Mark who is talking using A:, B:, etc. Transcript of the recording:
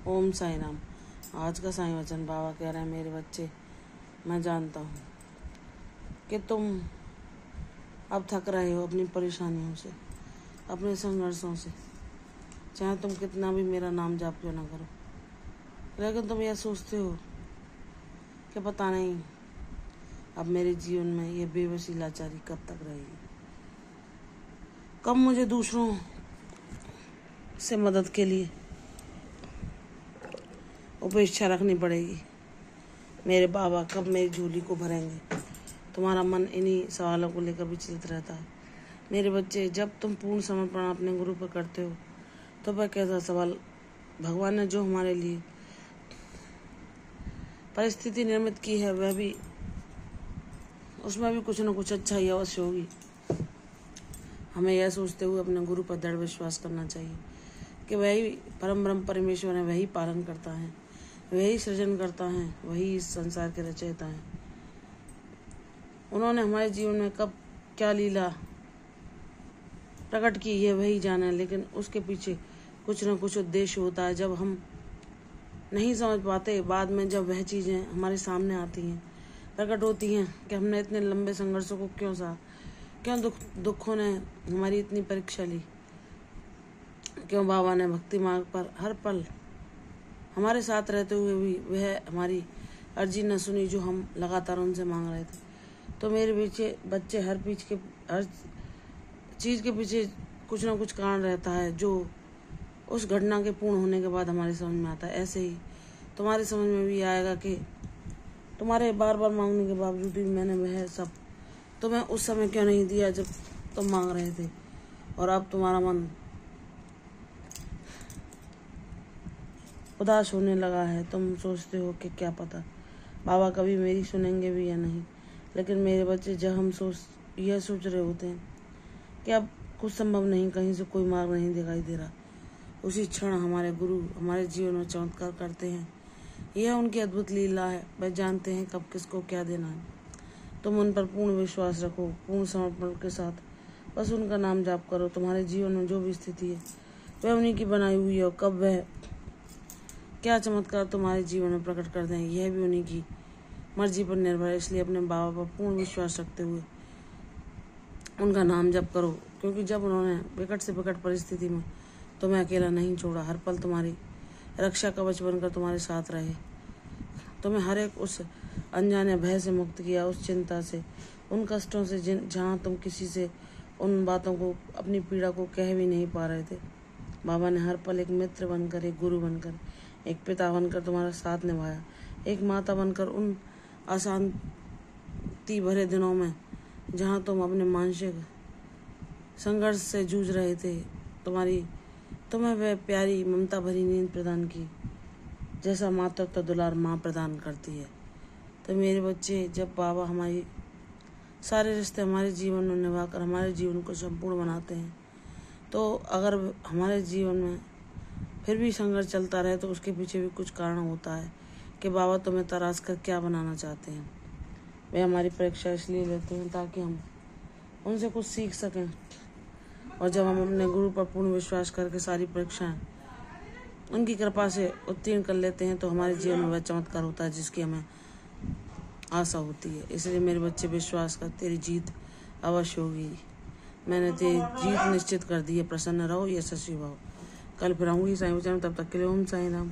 A: ओम साई राम। आज का साईं वचन बाबा कह रहे हैं, मेरे बच्चे, मैं जानता हूँ कि तुम अब थक रहे हो अपनी परेशानियों से, अपने संघर्षों से। चाहे तुम कितना भी मेरा नाम जाप क्यों ना करो, लेकिन तुम यह सोचते हो कि पता नहीं अब मेरे जीवन में ये बेबसी लाचारी कब तक रहेगी, कब मुझे दूसरों से मदद के लिए उपेक्षा रखनी पड़ेगी, मेरे बाबा कब मेरी झोली को भरेंगे। तुम्हारा मन इन्हीं सवालों को लेकर विचलित रहता है। मेरे बच्चे, जब तुम पूर्ण समर्पण अपने गुरु पर करते हो तो वह कैसा सवाल भगवान ने जो हमारे लिए परिस्थिति निर्मित की है, वह भी उसमें भी कुछ न कुछ अच्छा ही अवश्य होगी। हमें यह सोचते हुए अपने गुरु पर दृढ़ विश्वास करना चाहिए कि वही परम ब्रह्म परमेश्वर है, वही पालन करता है, वही सृजन करता है, वही इस संसार के रचयिता है। उन्होंने हमारे जीवन में कब क्या लीला प्रकट की है वही जाना, लेकिन उसके पीछे कुछ न कुछ उद्देश्य होता है। जब हम नहीं समझ पाते, बाद में जब वह चीज़ें हमारे सामने आती हैं, प्रकट होती हैं कि हमने इतने लंबे संघर्षों को क्यों सहा, क्यों दुखों ने हमारी इतनी परीक्षा ली, क्यों बाबा ने भक्ति मार्ग पर हर पल हमारे साथ रहते हुए भी वह हमारी अर्जी न सुनी जो हम लगातार उनसे मांग रहे थे। तो मेरे बच्चे, हर चीज़ के पीछे कुछ ना कुछ कारण रहता है, जो उस घटना के पूर्ण होने के बाद हमारे समझ में आता है। ऐसे ही तुम्हारे समझ में भी आएगा कि तुम्हारे बार बार मांगने के बावजूद भी मैंने वह सब तुम्हें उस समय क्यों नहीं दिया जब तुम मांग रहे थे। और अब तुम्हारा मन उदास होने लगा है। तुम सोचते हो कि क्या पता बाबा कभी मेरी सुनेंगे भी या नहीं। लेकिन मेरे बच्चे, जब हम यह सोच रहे होते हैं कि अब कुछ संभव नहीं, कहीं से कोई मार्ग नहीं दिखाई दे रहा, उसी क्षण हमारे गुरु हमारे जीवन में चमत्कार करते हैं। यह उनकी अद्भुत लीला है। वह जानते हैं कब किसको क्या देना है। तुम उन पर पूर्ण विश्वास रखो, पूर्ण समर्पण के साथ बस उनका नाम जाप करो। तुम्हारे जीवन में जो भी स्थिति है वह उन्हीं की बनाई हुई है, और कब वह क्या चमत्कार तुम्हारे जीवन में प्रकट कर दें, यह भी उन्हीं की मर्जी पर निर्भर है। इसलिए अपने बाबा पर पूर्ण विश्वास रखते हुए उनका नाम जप करो, क्योंकि जब उन्होंने विकट से विकट परिस्थिति में तुम्हें अकेला नहीं छोड़ा, हर पल तुम्हारी रक्षा कवच बनकर तुम्हारे साथ रहे, तुम्हें हर एक उस अनजाने भय से मुक्त किया, उस चिंता से, उन कष्टों से जहाँ तुम किसी से उन बातों को, अपनी पीड़ा को कह भी नहीं पा रहे थे। बाबा ने हर पल एक मित्र बनकर, एक गुरु बनकर, एक पिता बनकर तुम्हारा साथ निभाया, एक माता बनकर उन अशांति भरे दिनों में जहाँ तुम अपने मानसिक संघर्ष से जूझ रहे थे, तुम्हें वह प्यारी ममता भरी नींद प्रदान की, जैसा मातृत्व दुलार माँ प्रदान करती है। तो मेरे बच्चे, जब बाबा हमारी सारे रिश्ते हमारे जीवन में निभाकर हमारे जीवन को संपूर्ण बनाते हैं, तो अगर हमारे जीवन में फिर भी संघर्ष चलता रहे तो उसके पीछे भी कुछ कारण होता है कि बाबा तुम्हें तराश कर क्या बनाना चाहते हैं। वे हमारी परीक्षा इसलिए लेते हैं ताकि हम उनसे कुछ सीख सकें, और जब हम अपने गुरु पर पूर्ण विश्वास करके सारी परीक्षाएं उनकी कृपा से उत्तीर्ण कर लेते हैं, तो हमारे जीवन में वह चमत्कार होता है जिसकी हमें आशा होती है। इसलिए मेरे बच्चे, विश्वास कर, तेरी जीत अवश्य होगी। मैंने तेरी जीत निश्चित कर दी है। प्रसन्न रहो, यशस्वी भाव। कल फिर आऊँगी साईं वचन, तब तक के लिए ओम साई राम।